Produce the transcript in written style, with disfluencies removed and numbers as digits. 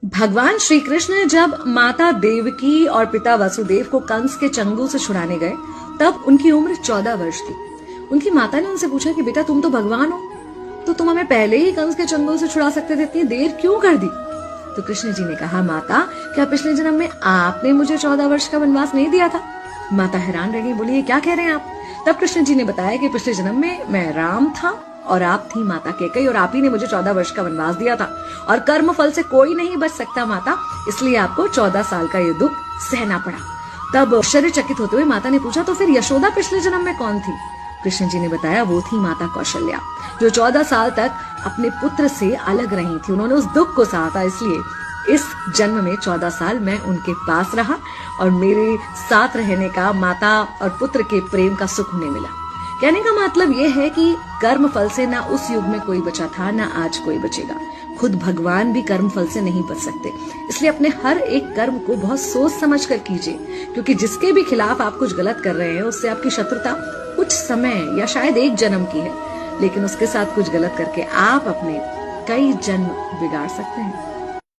भगवान श्री कृष्ण जब माता देवकी और पिता वसुदेव को कंस के चंगुल से छुड़ाने गए तब उनकी उम्र 14 वर्ष थी। उनकी माता ने उनसे पूछा कि बेटा तुम तो भगवान हो, तो तुम हमें पहले ही कंस के चंगुल से छुड़ा सकते थे, इतनी देर क्यों कर दी? तो कृष्ण जी ने कहा, माता क्या पिछले जन्म में आपने मुझे 14 वर्ष का वनवास नहीं दिया था? माता हैरान रह गई, बोली ये क्या कह रहे हैं आप? तब कृष्ण जी ने बताया कि पिछले जन्म में मैं राम था और आप थी माता कैकेयी और आप ही ने मुझे 14 वर्ष का वनवास दिया था और कर्म फल से कोई नहीं बच सकता माता, इसलिए आपको 14 साल का ये दुख सहना पड़ा। तब आश्चर्यचकित होते हुए माता ने पूछा, तो फिर यशोदा पिछले जन्म में कौन थी? कृष्ण जी ने बताया, वो थी माता कौशल्या, जो 14 साल तक अपने पुत्र से अलग रही थी। उन्होंने उस दुख को सहा था, इसलिए इस जन्म में 14 साल मैं उनके पास रहा और मेरे साथ रहने का माता और पुत्र के प्रेम का सुख उन्हें मिला। कहने का मतलब यह है कि कर्म फल से ना उस युग में कोई बचा था, ना आज कोई बचेगा। खुद भगवान भी कर्म फल से नहीं बच सकते, इसलिए अपने हर एक कर्म को बहुत सोच समझ कर कीजिए, क्योंकि जिसके भी खिलाफ आप कुछ गलत कर रहे हैं उससे आपकी शत्रुता कुछ समय या शायद एक जन्म की है, लेकिन उसके साथ कुछ गलत करके आप अपने कई जन्म बिगाड़ सकते हैं।